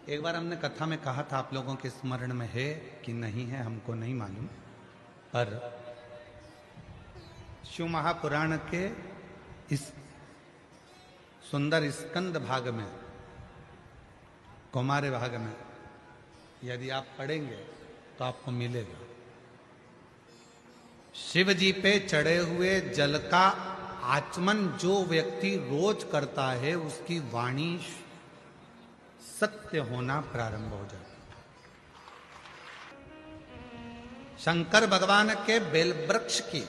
एक बार हमने कथा में कहा था, आप लोगों के स्मरण में है कि नहीं है हमको नहीं मालूम, पर शिव महापुराण के इस सुंदर स्कंद भाग में, कौमार्य भाग में यदि आप पढ़ेंगे तो आपको मिलेगा। शिव जी पे चढ़े हुए जल का आचमन जो व्यक्ति रोज करता है उसकी वाणी सत्य होना प्रारंभ हो जाता। शंकर भगवान के बेल वृक्ष की,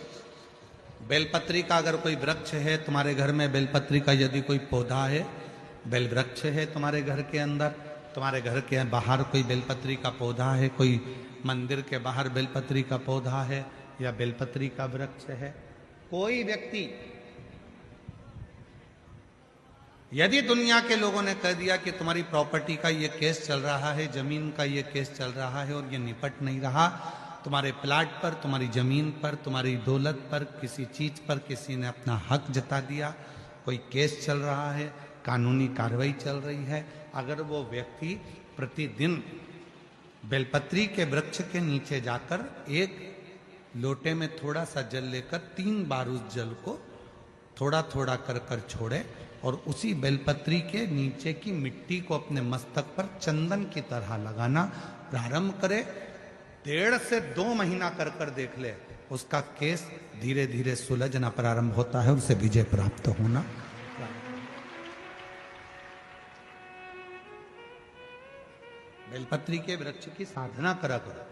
बेलपत्री का अगर कोई वृक्ष है तुम्हारे घर में, बेलपत्री का यदि कोई पौधा है, बेल वृक्ष है तुम्हारे घर के अंदर, तुम्हारे घर के बाहर कोई बेलपत्री का पौधा है, कोई मंदिर के बाहर बेलपत्री का पौधा है या बेलपत्री का वृक्ष है, कोई व्यक्ति यदि दुनिया के लोगों ने कह दिया कि तुम्हारी प्रॉपर्टी का ये केस चल रहा है, जमीन का ये केस चल रहा है और ये निपट नहीं रहा, तुम्हारे प्लाट पर, तुम्हारी जमीन पर, तुम्हारी दौलत पर, किसी चीज पर किसी ने अपना हक जता दिया, कोई केस चल रहा है, कानूनी कार्रवाई चल रही है, अगर वो व्यक्ति प्रतिदिन बेलपत्री के वृक्ष के नीचे जाकर एक लोटे में थोड़ा सा जल लेकर 3 बार उस जल को थोड़ा थोड़ा कर कर छोड़े और उसी बेलपत्री के नीचे की मिट्टी को अपने मस्तक पर चंदन की तरह लगाना प्रारंभ करे, 1.5 से 2 महीना कर कर देख ले, उसका केस धीरे धीरे सुलझना प्रारंभ होता है, उसे विजय प्राप्त होना। बेलपत्री के वृक्ष की साधना करा करो,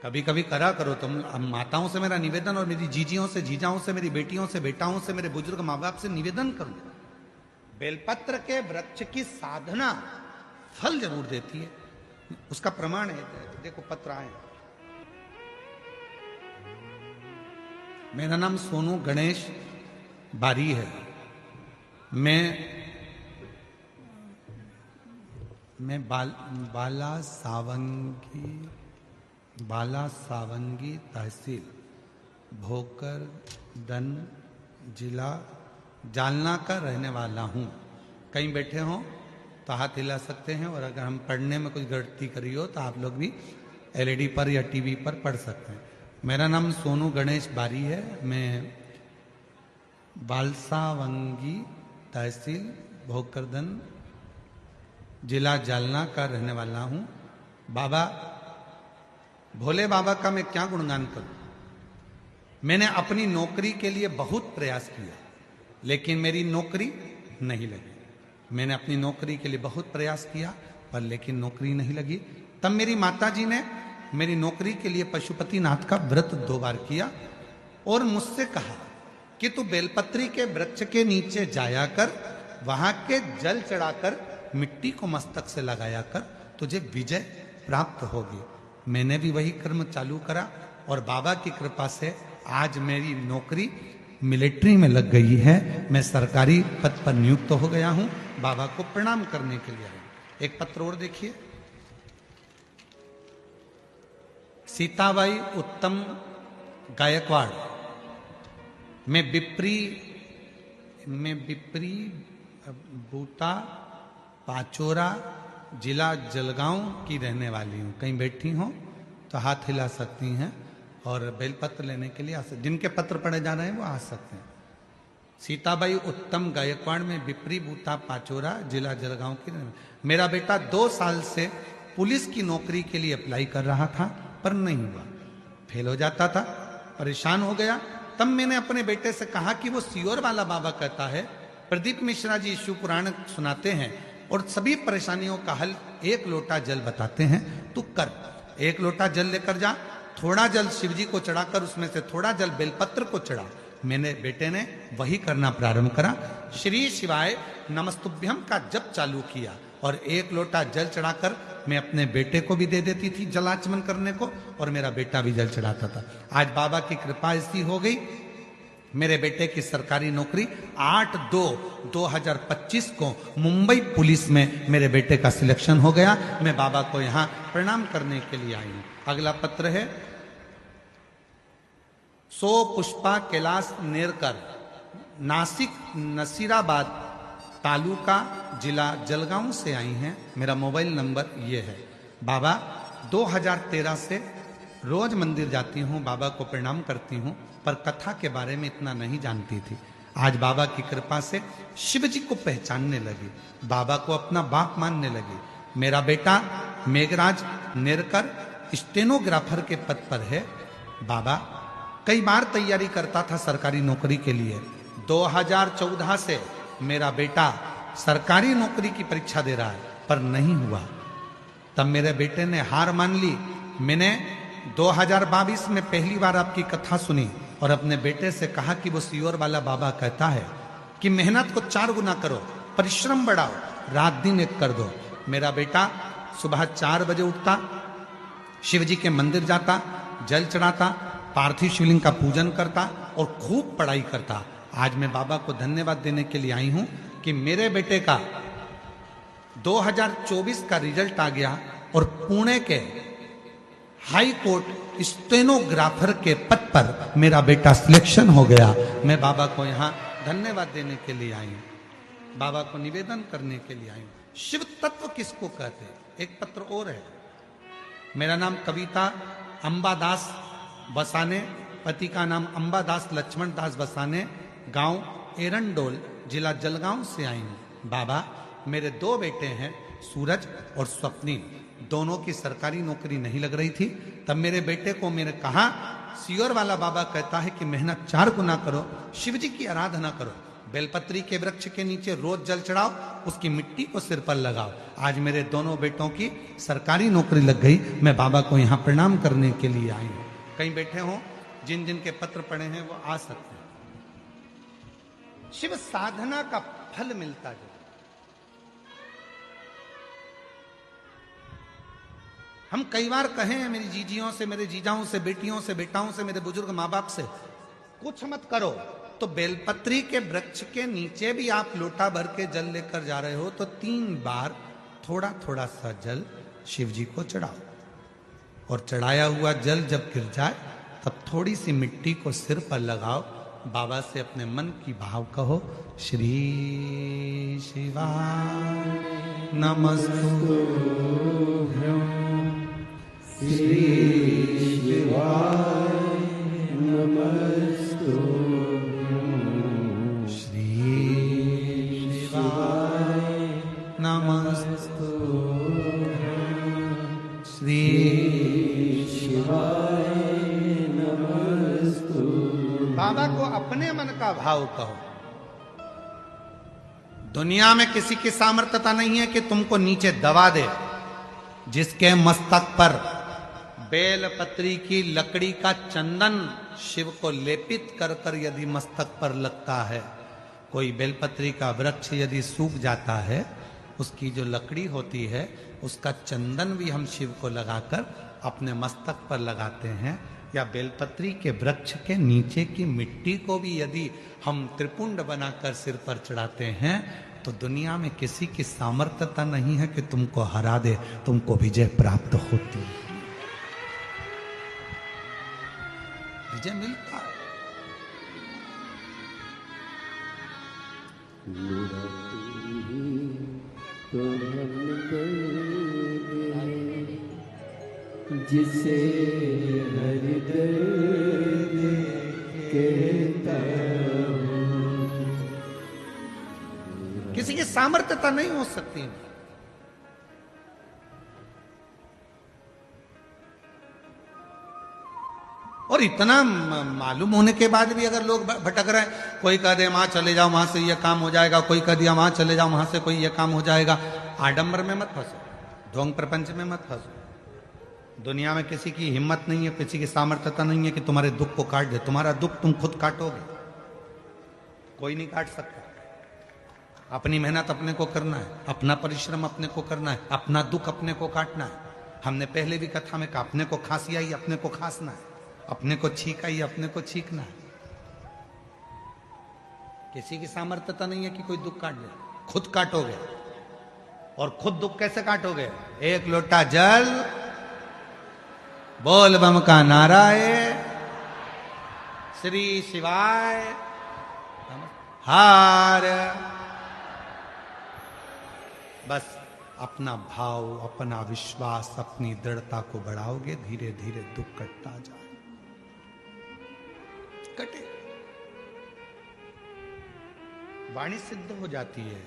कभी कभी करा करो तुम। माताओं से मेरा निवेदन और मेरी जीजियों से, जीजाओं से, मेरी बेटियों से, बेटाओं से, मेरे बुजुर्ग माँ बाप से निवेदन करूं, बेलपत्र के वृक्ष की साधना फल जरूर देती है। उसका प्रमाण है, देखो पत्र आए। मेरा नाम सोनू गणेश बारी है। मैं बाला सावंगी तहसील भोकरदन जिला जालना का रहने वाला हूँ। कहीं बैठे हो तो हाथ हिला सकते हैं, और अगर हम पढ़ने में कुछ गलती करी हो तो आप लोग भी एलईडी पर या टीवी पर पढ़ सकते हैं। मेरा नाम सोनू गणेश बारी है। मैं बालसावंगी तहसील भोकरदन जिला जालना का रहने वाला हूँ। बाबा भोले बाबा का मैं क्या गुणगान करूं। मैंने अपनी नौकरी के लिए बहुत प्रयास किया लेकिन मेरी नौकरी नहीं लगी। मैंने अपनी नौकरी के लिए बहुत प्रयास किया पर लेकिन नौकरी नहीं लगी। तब मेरी माताजी ने मेरी नौकरी के लिए पशुपतिनाथ का व्रत 2 बार किया और मुझसे कहा कि तू बेलपत्री के वृक्ष के नीचे जाया कर, वहां के जल चढ़ाकर मिट्टी को मस्तक से लगाया कर, तुझे विजय प्राप्त होगी। मैंने भी वही कर्म चालू करा और बाबा की कृपा से आज मेरी नौकरी मिलिट्री में लग गई है। मैं सरकारी पद पर नियुक्त हो गया हूं। बाबा को प्रणाम करने के लिए आया। एक पत्र और देखिए। सीताबाई उत्तम गायकवाड़, मैं बिप्री बूटा पाचोरा जिला जलगांव की रहने वाली हूँ। कहीं बैठी हो तो हाथ हिला सकती हैं और बेलपत्र लेने के लिए आ सकते। जिनके पत्र पढ़े जा रहे हैं वो आ सकते हैं। सीताबाई उत्तम गायकवाड़ में बिप्री बूटा पाचोरा जिला जलगांव की। मेरा बेटा 2 साल से पुलिस की नौकरी के लिए अप्लाई कर रहा था पर नहीं हुआ, फेल हो जाता था, परेशान हो गया। तब मैंने अपने बेटे से कहा कि वो सियोर वाला बाबा कहता है, प्रदीप मिश्रा जी शिव पुराण सुनाते हैं और सभी परेशानियों का हल 1 लोटा जल बताते हैं, तू कर। 1 लोटा जल लेकर जा, थोड़ा जल शिव जी को चढ़ाकर उसमें से थोड़ा जल बेलपत्र को चढ़ा। मैंने बेटे ने वही करना प्रारंभ करा। श्री शिवाय नमस्तुभ्यम का जप चालू किया और 1 लोटा जल चढ़ाकर मैं अपने बेटे को भी दे देती थी जलाचमन करने को और मेरा बेटा भी जल चढ़ाता था। आज बाबा की कृपा ऐसी हो गई, मेरे बेटे की सरकारी नौकरी 8/2/2025 को मुंबई पुलिस में मेरे बेटे का सिलेक्शन हो गया। मैं बाबा को यहाँ प्रणाम करने के लिए आई हूँ। अगला पत्र है सो पुष्पा कैलाश नेरकर, नासिक नसीराबाद तालुका जिला जलगांव से आई हैं। मेरा मोबाइल नंबर ये है। बाबा 2013 से रोज मंदिर जाती हूँ, बाबा को प्रणाम करती हूँ, पर कथा के बारे में इतना नहीं जानती थी। आज बाबा की कृपा से शिव जी को पहचानने लगी, बाबा को अपना बाप मानने लगी। मेरा बेटा मेघराज नेरकर स्टेनोग्राफर के पद पर है। बाबा कई बार तैयारी करता था सरकारी नौकरी के लिए। 2014 से मेरा बेटा सरकारी नौकरी की परीक्षा दे रहा है, पर नहीं हुआ। तब मेरे बेटे ने हार मान ली। मैंने 2022 में पहली बार आपकी कथा सुनी और अपने बेटे से कहा कि वो सियोर वाला बाबा कहता है कि मेहनत को 4 गुना करो, परिश्रम बढ़ाओ, रात दिन एक कर दो। मेरा बेटा सुबह 4 बजे उठता, शिव जी के मंदिर जाता, जल चढ़ाता, पार्थिव शिवलिंग का पूजन करता और खूब पढ़ाई करता। आज मैं बाबा को धन्यवाद देने के लिए आई हूं कि मेरे बेटे का 2024 का रिजल्ट आ गया और पुणे के हाई कोर्ट स्टेनोग्राफर के पद पर मेरा बेटा सिलेक्शन हो गया। मैं बाबा को यहाँ धन्यवाद देने के लिए आई हूँ, बाबा को निवेदन करने के लिए आई हूँ। शिव तत्व किसको कहते हैं? एक पत्र और है। मेरा नाम कविता अंबादास बसाने, पति का नाम अंबादास लक्ष्मण दास बसाने, गांव एरंडोल, जिला जलगांव से आई हूँ। बाबा मेरे 2 बेटे हैं, सूरज और स्वप्निल। दोनों की सरकारी नौकरी नहीं लग रही थी। तब मेरे बेटे को मैंने कहा, सियोर वाला बाबा कहता है कि मेहनत 4 गुना करो, शिव जी की आराधना करो, बेलपत्री के वृक्ष के नीचे रोज जल चढ़ाओ, उसकी मिट्टी को सिर पर लगाओ। आज मेरे दोनों बेटों की सरकारी नौकरी लग गई। मैं बाबा को यहाँ प्रणाम करने के लिए आई हूँ। कहीं बैठे हों, जिन जिन के पत्र पढ़े हैं वो आ सकते हैं। शिव साधना का फल मिलता है। हम कई बार कहे हैं मेरी जीजियों से, मेरे जीजाओं से, बेटियों से, बेटाओं से, मेरे बुजुर्ग माँ बाप से, कुछ मत करो तो बेलपत्री के वृक्ष के नीचे भी आप लोटा भर के जल लेकर जा रहे हो तो 3 बार थोड़ा थोड़ा सा जल शिव जी को चढ़ाओ। और चढ़ाया हुआ जल जब गिर जाए तब थोड़ी सी मिट्टी को सिर पर लगाओ। बाबा से अपने मन की भाव कहो, श्री शिवाय नमस्तुभ्यं, श्री शिवाय नमस्तुभ्यं, श्री शिवाय नमस्तुभ्यं, श्री शिवाय नमस्तुभ्यं। बाबा को अपने मन का भाव कहो। दुनिया में किसी की सामर्थ्यता नहीं है कि तुमको नीचे दबा दे। जिसके मस्तक पर बेलपत्री की लकड़ी का चंदन शिव को लेपित कर कर यदि मस्तक पर लगता है, कोई बेलपत्री का वृक्ष यदि सूख जाता है, उसकी जो लकड़ी होती है उसका चंदन भी हम शिव को लगाकर अपने मस्तक पर लगाते हैं। या बेलपत्री के वृक्ष के नीचे की मिट्टी को भी यदि हम त्रिपुंड बनाकर सिर पर चढ़ाते हैं तो दुनिया में किसी की सामर्थ्यता नहीं है कि तुमको हरा दे, तुमको विजय प्राप्त होती है, विजय मिलता है। तो जिसे हृदय कहता हूं, किसी की सामर्थ्यता नहीं हो सकती। और इतना मालूम होने के बाद भी अगर लोग भटक रहे हैं, कोई कह दे वहां चले जाओ, वहां से ये काम हो जाएगा, कोई कह दिया वहां चले जाओ, वहां से कोई ये काम हो जाएगा। आडंबर में मत फंसो, ढोंग प्रपंच में मत फंसो। दुनिया में किसी की हिम्मत नहीं है, किसी की सामर्थ्यता नहीं है कि तुम्हारे दुख को काट दे। तुम्हारा दुख तुम खुद काटोगे, कोई नहीं काट सकता। अपनी मेहनत अपने को करना है, अपना परिश्रम अपने को करना है, अपना दुख अपने को काटना है। हमने पहले भी कथा में कहा, अपने को खांसी आई अपने को खांसना है, अपने को छींक आई अपने को छींकना है। किसी की सामर्थ्यता नहीं है कि कोई दुख काट दे, खुद काटोगे। और खुद दुख कैसे काटोगे? एक लोटा जल, बोल बम का नारा है, श्री शिवाय हार। बस अपना भाव, अपना विश्वास, अपनी दृढ़ता को बढ़ाओगे, धीरे धीरे दुख कटता जाए, कटे। वाणी सिद्ध हो जाती है।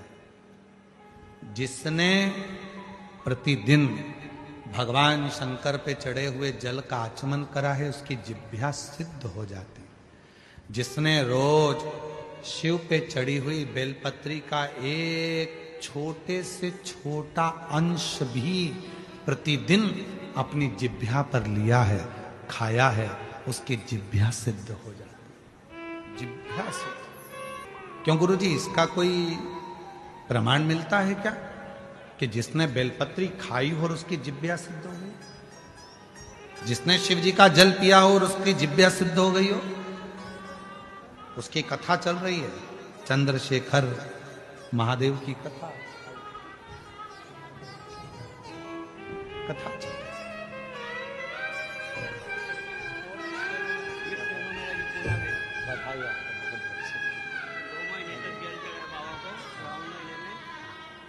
जिसने प्रतिदिन भगवान शंकर पे चढ़े हुए जल का आचमन करा है, उसकी जिह्वा सिद्ध हो जाती। जिसने रोज शिव पे चढ़ी हुई बेलपत्री का एक छोटे से छोटा अंश भी प्रतिदिन अपनी जिह्वा पर लिया है, खाया है, उसकी जिह्वा सिद्ध हो जाती। जिह्वा सिद्ध। क्यों गुरुजी, इसका कोई प्रमाण मिलता है क्या कि जिसने बेलपत्री खाई हो और उसकी जिह्वा सिद्ध हो गई? जिसने शिव जी का जल पिया हो और उसकी जिह्वा सिद्ध हो गई हो? उसकी कथा चल रही है, चंद्रशेखर महादेव की कथा चल रही है। बधाई आपको, बहुत अच्छे। 2 महीने तक जेल चढ़ा बाबा को, 3 महीने में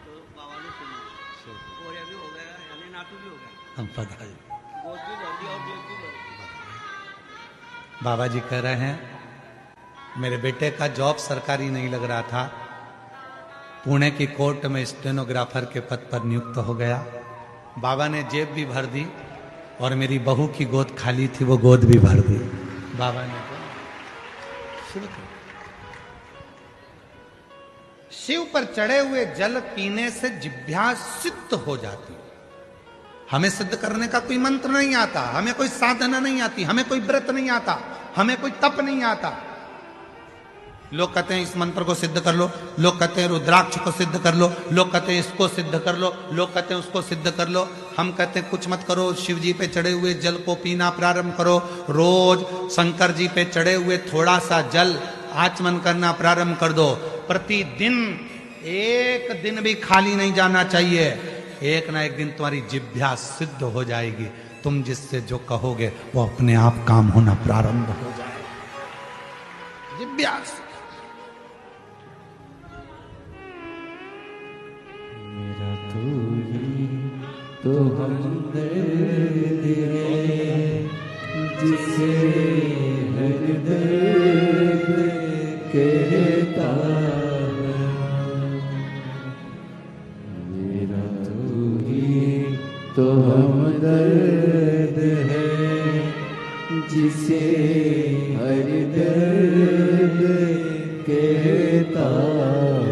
तो बाबा ने सुनी, कोरिया भी हो गया, यानी नाटू भी हो गया, हम बधाई। गोद भी भर दी और जेल भी भर दी। बाबा जी कह रहे हैं, मेरे बेटे का जॉब सरकारी नहीं लग रहा था, पुणे की कोर्ट में स्टेनोग्राफर के पद पर नियुक्त हो गया। बाबा ने जेब भी भर दी और मेरी बहू की गोद खाली थी, वो गोद भी भर दी। बाबा ने शिव पर चढ़े हुए जल पीने से जिह्वा सिद्ध हो जाती। हमें सिद्ध करने का कोई मंत्र नहीं आता, हमें कोई साधना नहीं आती, हमें कोई व्रत नहीं आता, हमें कोई तप नहीं आता। लोग कहते हैं इस मंत्र को सिद्ध कर लो, लोग कहते हैं रुद्राक्ष को सिद्ध कर लो, लोग कहते हैं इसको सिद्ध कर लो, लोग कहते हैं उसको सिद्ध कर लो। हम कहते हैं कुछ मत करो, शिव जी पे चढ़े हुए जल को पीना प्रारंभ करो। रोज शंकर जी पे चढ़े हुए थोड़ा सा जल आचमन करना प्रारंभ कर दो। प्रतिदिन एक दिन भी खाली नहीं जाना चाहिए। एक ना एक दिन तुम्हारी जिह्वा सिद्ध हो जाएगी। तुम जिससे जो कहोगे वो अपने आप काम होना प्रारंभ हो जाएगा। जिह्वा मेरा तू ही तो हमदर्द है, जिसे हर दर्द कहता है। मेरा तू ही तो हमदर्द है, जिसे हर दर्द कहता है।